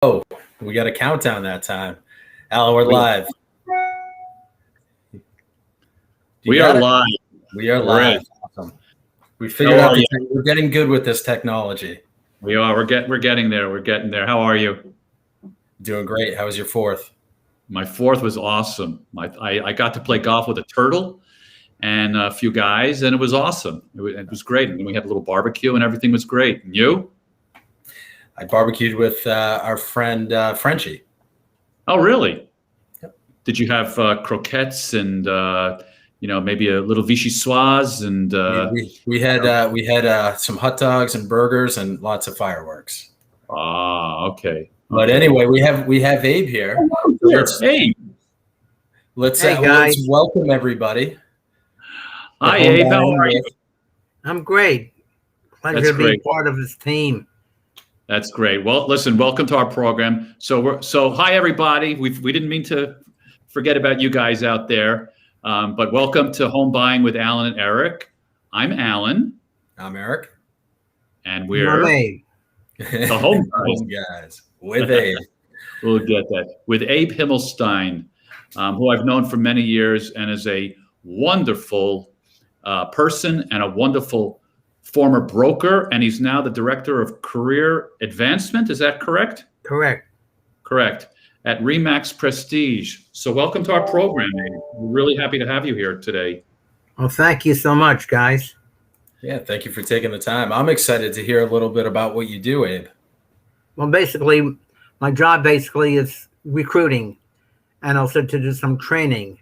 Oh, we got a countdown that time. Alan, we're live. We are live. We are Great. live. Awesome. We figured How out are we're getting good with this technology. We are. We're getting there. We're getting there. How are you? Doing great. How was your fourth? My fourth was awesome. I got to play golf with a turtle and a few guys, and it was awesome. It was great. And we had a little barbecue, and everything was great. And you? I barbecued with our friend Frenchie. Oh, really? Yep. Did you have croquettes and maybe a little vichyssoise and we had some hot dogs and burgers and lots of fireworks. Okay. But anyway, we have Abe here. Let's welcome everybody. Hi, Abe. How are you? I'm great. Pleasure to be part of this team. That's great. Well, listen, welcome to our program. So hi, everybody. We didn't mean to forget about you guys out there, but welcome to Home Buying with Alan and Eric. I'm Alan. I'm Eric. And we're the Home Guys with Abe. We'll get that. With Abe Himelstein, who I've known for many years and is a wonderful person and a wonderful former broker, and he's now the director of career advancement. Is that correct? Correct. At Remax Prestige. So welcome to our program, Abe. We're really happy to have you here today. Well, thank you so much, guys. Yeah, thank you for taking the time. I'm excited to hear a little bit about what you do, Abe. Well, basically, my job is recruiting and also to do some training.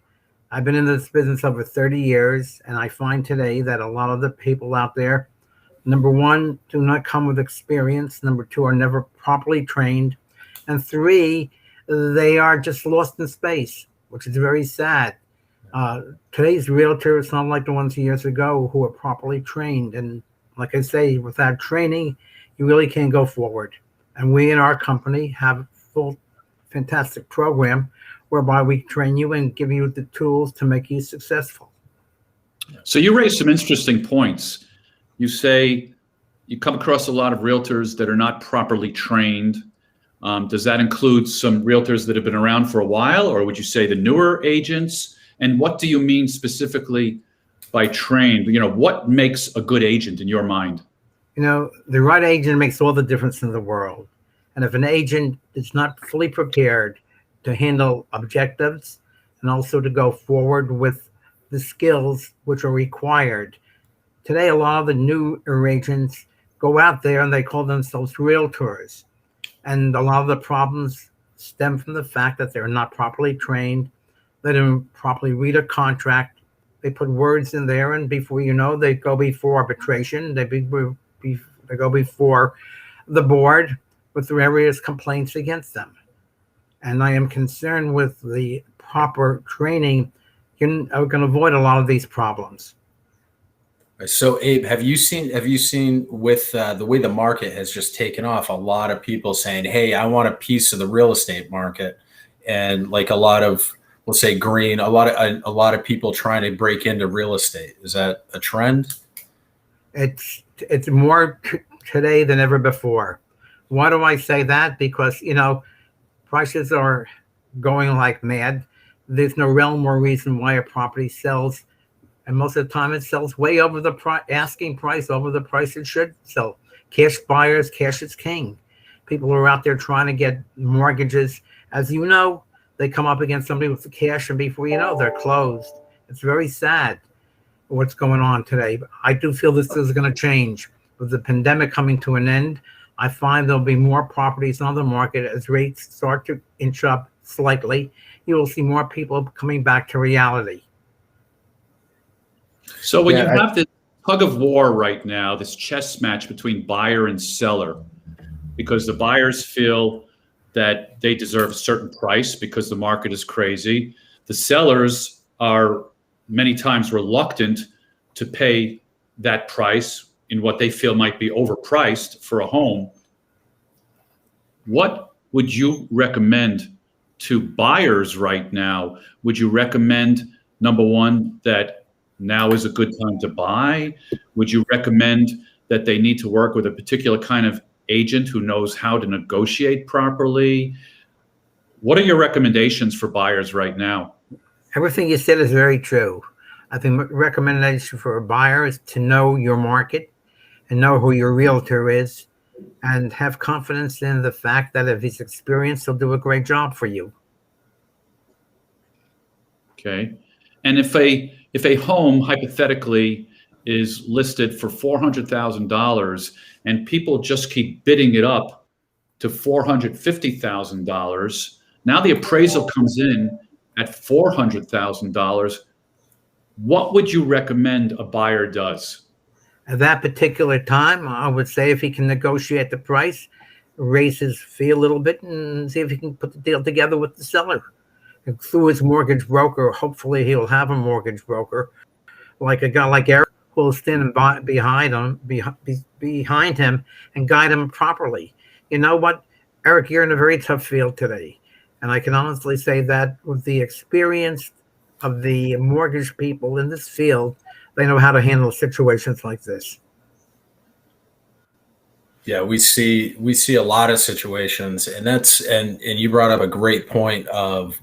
I've been in this business over 30 years, and I find today that a lot of the people out there, number one, do not come with experience. Number two, are never properly trained. And three, they are just lost in space, which is very sad. Today's realtors, not like the ones years ago who are properly trained. And like I say, without training, you really can't go forward. And we in our company have a full, fantastic program whereby we train you and give you the tools to make you successful. So you raised some interesting points. You say you come across a lot of realtors that are not properly trained. Does that include some realtors that have been around for a while, or would you say the newer agents? And what do you mean specifically by trained? What makes a good agent in your mind? The right agent makes all the difference in the world. And if an agent is not fully prepared to handle objectives and also to go forward with the skills which are required. Today, a lot of the new agents go out there and they call themselves realtors. And a lot of the problems stem from the fact that they're not properly trained. They don't properly read a contract. They put words in there, and before you know, they go before arbitration. They go before the board with various complaints against them. And I am concerned with the proper training. You're going to avoid a lot of these problems. So, Abe, have you seen with the way the market has just taken off, a lot of people saying, "Hey, I want a piece of the real estate market," and like a lot of, we'll say, green, a lot of people trying to break into real estate. Is that a trend? It's more today than ever before. Why do I say that? Because prices are going like mad. There's no realm or reason why a property sells. And most of the time it sells way over the asking price, over the price it should sell. Cash buyers, cash is king. People are out there trying to get mortgages. As you know, they come up against somebody with the cash, and before you know, they're closed. It's very sad what's going on today. But I do feel this is going to change. With the pandemic coming to an end, I find there'll be more properties on the market as rates start to inch up slightly. You will see more people coming back to reality. So when you have this tug of war right now, this chess match between buyer and seller, because the buyers feel that they deserve a certain price because the market is crazy. The sellers are many times reluctant to pay that price in what they feel might be overpriced for a home. What would you recommend to buyers right now? Would you recommend, number one, that now is a good time to buy? Would you recommend that they need to work with a particular kind of agent who knows how to negotiate properly. What are your recommendations for buyers right now? Everything you said is very true. I think recommendation for a buyer is to know your market and know who your realtor is, and have confidence in the fact that if he's experienced, he'll do a great job for you. Okay. And if a home hypothetically is listed for $400,000 and people just keep bidding it up to $450,000, now the appraisal comes in at $400,000. What would you recommend a buyer does? At that particular time, I would say if he can negotiate the price, raise his fee a little bit, and see if he can put the deal together with the seller. And through his mortgage broker, hopefully he'll have a mortgage broker, like a guy like Eric, who will stand behind him and guide him properly. You know what, Eric, you're in a very tough field today. And I can honestly say that with the experience of the mortgage people in this field, they know how to handle situations like this. Yeah, we see a lot of situations, and you brought up a great point of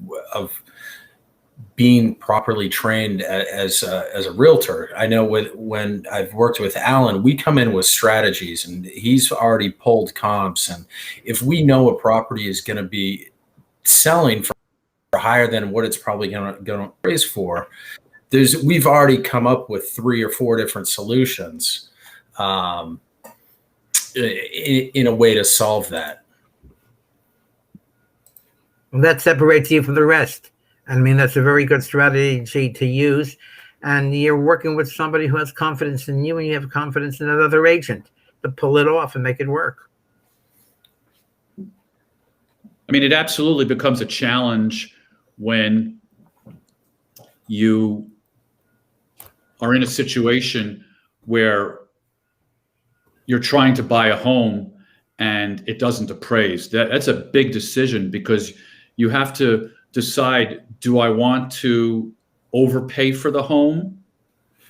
being properly trained as a realtor. I know when I've worked with Alan, we come in with strategies, and he's already pulled comps. And if we know a property is going to be selling for higher than what it's probably going to raise for, we've already come up with 3 or 4 different solutions in a way to solve that. Well, that separates you from the rest. I mean, that's a very good strategy to use. And you're working with somebody who has confidence in you, and you have confidence in another agent to pull it off and make it work. I mean, it absolutely becomes a challenge when you are in a situation where you're trying to buy a home and it doesn't appraise. That's a big decision, because you have to decide, do I want to overpay for the home?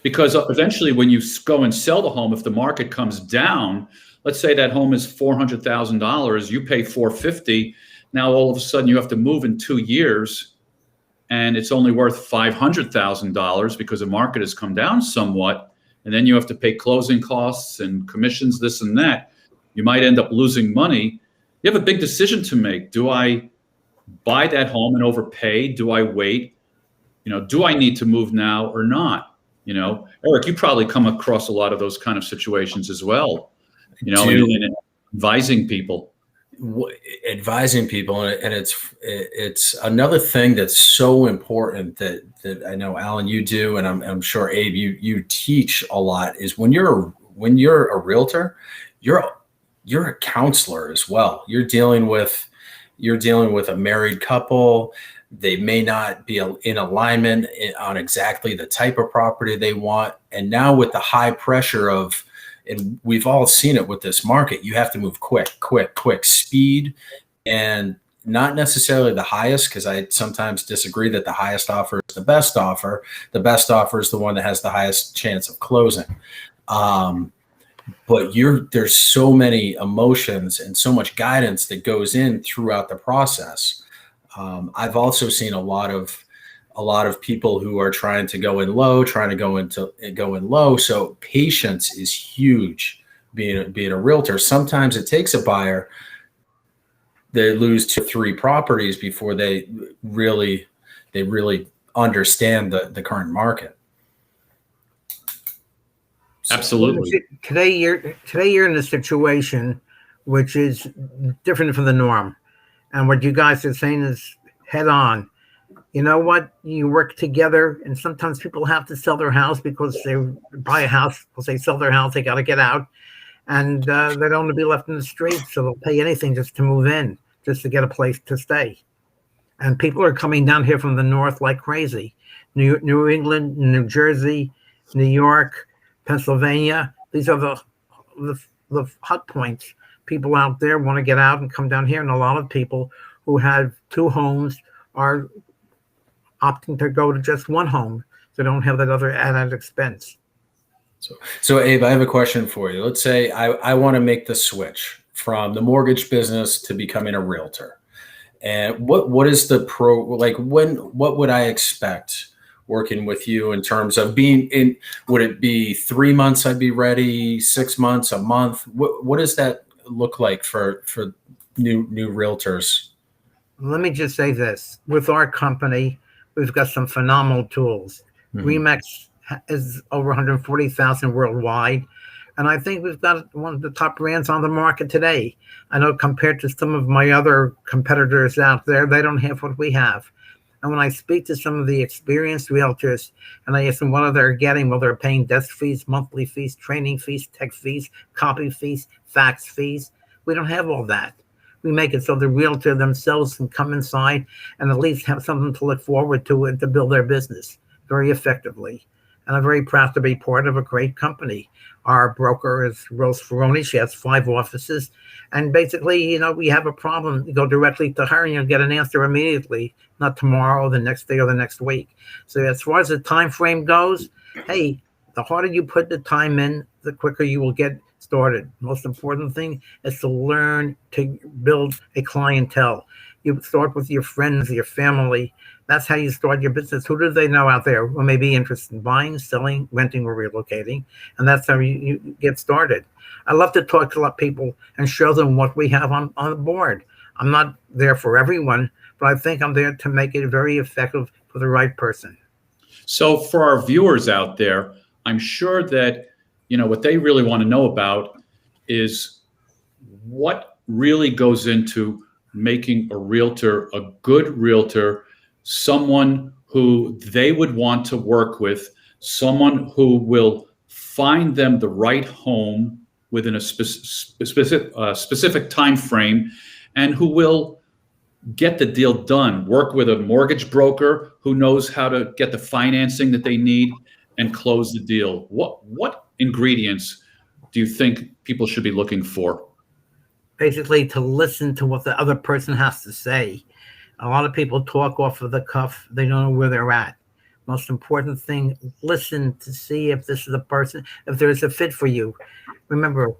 Because eventually when you go and sell the home, if the market comes down, let's say that home is $400,000, you pay $450,000. Now all of a sudden you have to move in 2 years and it's only worth $500,000 because the market has come down somewhat. And then you have to pay closing costs and commissions, this and that. You might end up losing money. You have a big decision to make. Do I buy that home and overpay? Do I wait? Do I need to move now or not? Eric, you probably come across a lot of those kind of situations as well, in advising people. Advising people, and it's another thing that's so important that I know, Alan, you do, and I'm sure, Abe, you teach a lot, is when you're a realtor, you're a counselor as well. You're dealing with a married couple. They may not be in alignment on exactly the type of property they want, and now with the high pressure and we've all seen it with this market, you have to move quick speed, and not necessarily the highest, because I sometimes disagree that the highest offer is the best offer. The best offer is the one that has the highest chance of closing. But there's so many emotions and so much guidance that goes in throughout the process. I've also seen a lot of people who are trying to go in low, So patience is huge being a realtor. Sometimes it takes a buyer, they lose 2 or 3 properties before they really understand the current market. Absolutely. Today you're in a situation which is different from the norm. And what you guys are saying is head on. You know what? You work together, and sometimes people have to sell their house because they buy a house, because they sell their house, they got to get out, and they don't want to be left in the street, so they'll pay anything just to move in, just to get a place to stay. And people are coming down here from the north like crazy. New England, New Jersey, New York, Pennsylvania. These are the hot points. People out there want to get out and come down here, and a lot of people who have 2 homes are opting to go to just 1 home, so they don't have that other added expense. So Abe, I have a question for you. Let's say I want to make the switch from the mortgage business to becoming a realtor. And what is the what would I expect working with you in terms of being in? Would it be 3 months I'd be ready, 6 months, a month? What does that look like for new realtors? Let me just say this. With our company, we've got some phenomenal tools. Mm-hmm. Remax is over 140,000 worldwide. And I think we've got one of the top brands on the market today. I know compared to some of my other competitors out there, they don't have what we have. And when I speak to some of the experienced realtors and I ask them what they're getting, well, they're paying desk fees, monthly fees, training fees, tech fees, copy fees, fax fees. We don't have all that. We make it so the realtor themselves can come inside and at least have something to look forward to and to build their business very effectively. And I'm very proud to be part of a great company. Our broker is Rose Ferroni. She has 5 offices. And basically, we have a problem. You go directly to her and you'll get an answer immediately, not tomorrow, the next day, or the next week. So as far as the time frame goes, hey, the harder you put the time in, the quicker you will get started. Most important thing is to learn to build a clientele. You start with your friends, your family. That's how you start your business. Who do they know out there who may be interested in buying, selling, renting, or relocating? And that's how you get started. I love to talk to a lot of people and show them what we have on the board. I'm not there for everyone, but I think I'm there to make it very effective for the right person. So for our viewers out there, I'm sure that what they really want to know about is what really goes into making a realtor a good realtor, someone who they would want to work with, someone who will find them the right home within a specific time frame, and who will get the deal done, work with a mortgage broker who knows how to get the financing that they need and close the deal. What ingredients do you think people should be looking for? Basically, to listen to what the other person has to say. A lot of people talk off of the cuff. They don't know where they're at. Most important thing, listen to see if this is a person, if there's a fit for you. Remember,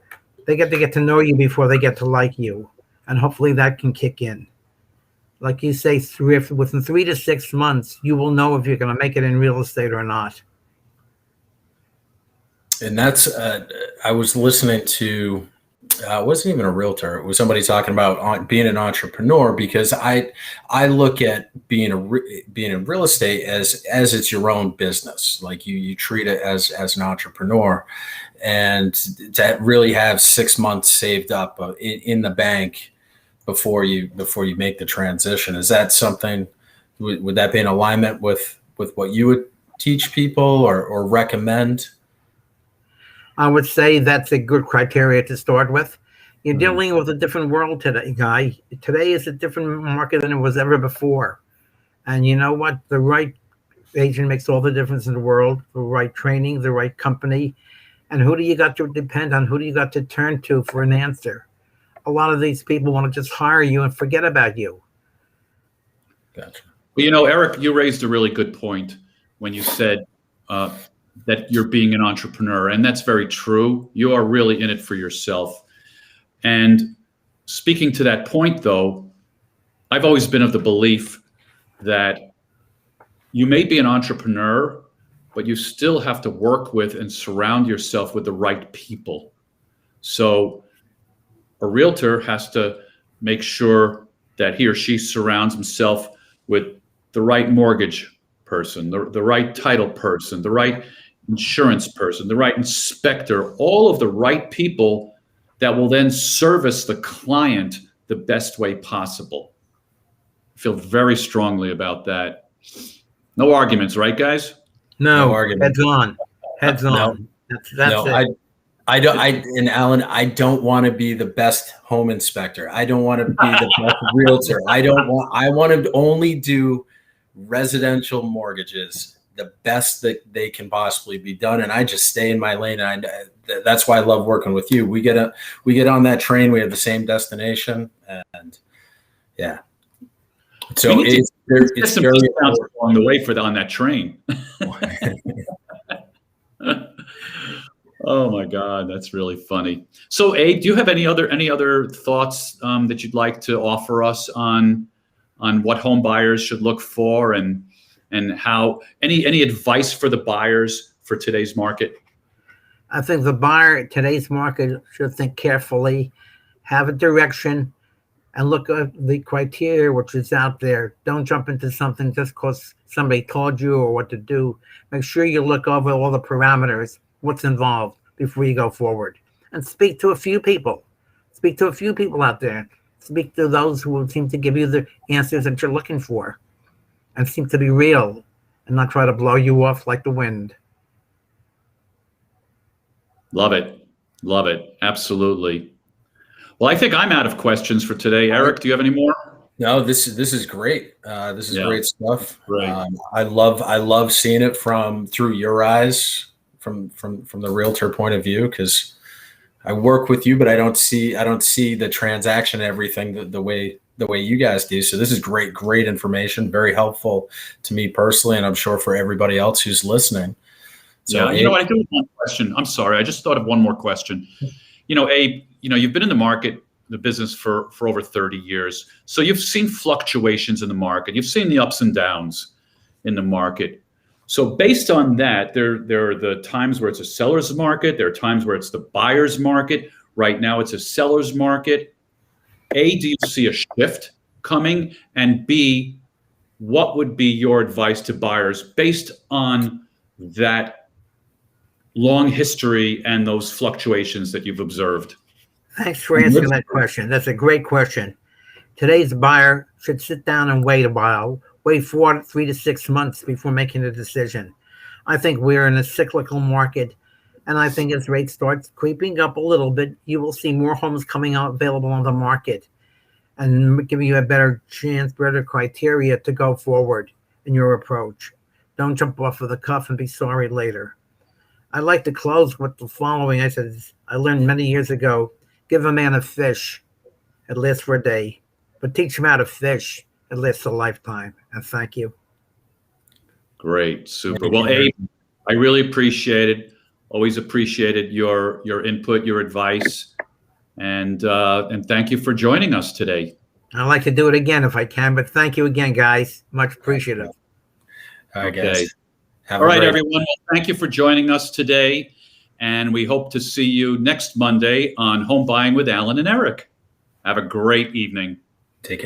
they get to know you before they get to like you. And hopefully that can kick in. Like you say, within 3 to 6 months, you will know if you're going to make it in real estate or not. And that's, I was listening to, it wasn't even a realtor. It was somebody talking about being an entrepreneur, because I look at being in real estate as it's your own business. Like you treat it as an entrepreneur, and to really have 6 months saved up in the bank before you make the transition. Is that something? Would that be in alignment with what you would teach people or recommend? I would say that's a good criteria to start with. You're dealing with a different world today, Guy. Today is a different market than it was ever before. And you know what? The right agent makes all the difference in the world. The right training, the right company. And who do you got to depend on? Who do you got to turn to for an answer? A lot of these people want to just hire you and forget about you. Gotcha. Well, Eric, you raised a really good point when you said that you're being an entrepreneur, and that's very true. You are really in it for yourself. And speaking to that point, though, I've always been of the belief that you may be an entrepreneur, but you still have to work with and surround yourself with the right people. So a realtor has to make sure that he or she surrounds himself with the right mortgage person, the right title person, the right insurance person, the right inspector, all of the right people that will then service the client the best way possible. I feel very strongly about that. No arguments, right, guys? No argument. Heads on. No. That's it. And Alan, I don't want to be the best home inspector. I don't want to be the best realtor. I want to only do residential mortgages the best that they can possibly be done. And I just stay in my lane. And that's why I love working with you. We get on that train. We have the same destination, and yeah. So it's very along the way on that train. Oh my God, that's really funny. So, Abe, do you have any other thoughts that you'd like to offer us on what home buyers should look for, and how any advice for the buyers for today's market? I think the buyer in today's market should think carefully, have a direction, and look at the criteria which is out there. Don't jump into something just because somebody told you or what to do. Make sure you look over all the parameters, what's involved before you go forward. And speak to a few people. Speak to a few people out there. Speak to those who will seem to give you the answers that you're looking for and seem to be real and not try to blow you off like the wind. Love it. Love it. Absolutely. Well, I think I'm out of questions for today. Eric, do you have any more? No, this is great. This is great stuff. Right. I love seeing it through your eyes, from the realtor point of view, because I work with you, but I don't see the transaction and everything the way you guys do. So this is great information, very helpful to me personally, and I'm sure for everybody else who's listening. So, yeah, I do have one question. I'm sorry, I just thought of one more question. Abe, you've been in the business for over 30 years. So you've seen fluctuations in the market. You've seen the ups and downs in the market. So based on that, there are the times where it's a seller's market. There are times where it's the buyer's market. Right now, it's a seller's market. A, do you see a shift coming? And B, what would be your advice to buyers based on that long history and those fluctuations that you've observed? Thanks for answering that question. That's a great question. Today's buyer should sit down and wait a while, wait 3 to 6 months before making a decision. I think we're in a cyclical market, and I think as rates start creeping up a little bit, you will see more homes coming out available on the market and giving you a better chance, better criteria to go forward in your approach. Don't jump off of the cuff and be sorry later. I'd like to close with the following. I learned many years ago, give a man a fish, it lives for a day, but teach him how to fish, it lives a lifetime. And thank you. Great, super. Well, Abe, I really appreciate it. Always appreciated your input, your advice, and thank you for joining us today. I'd like to do it again if I can, but thank you again, guys. Much appreciative. All right, Okay. guys. All right, everyone. Well, thank you for joining us today, and we hope to see you next Monday on Home Buying with Alan and Eric. Have a great evening. Take care.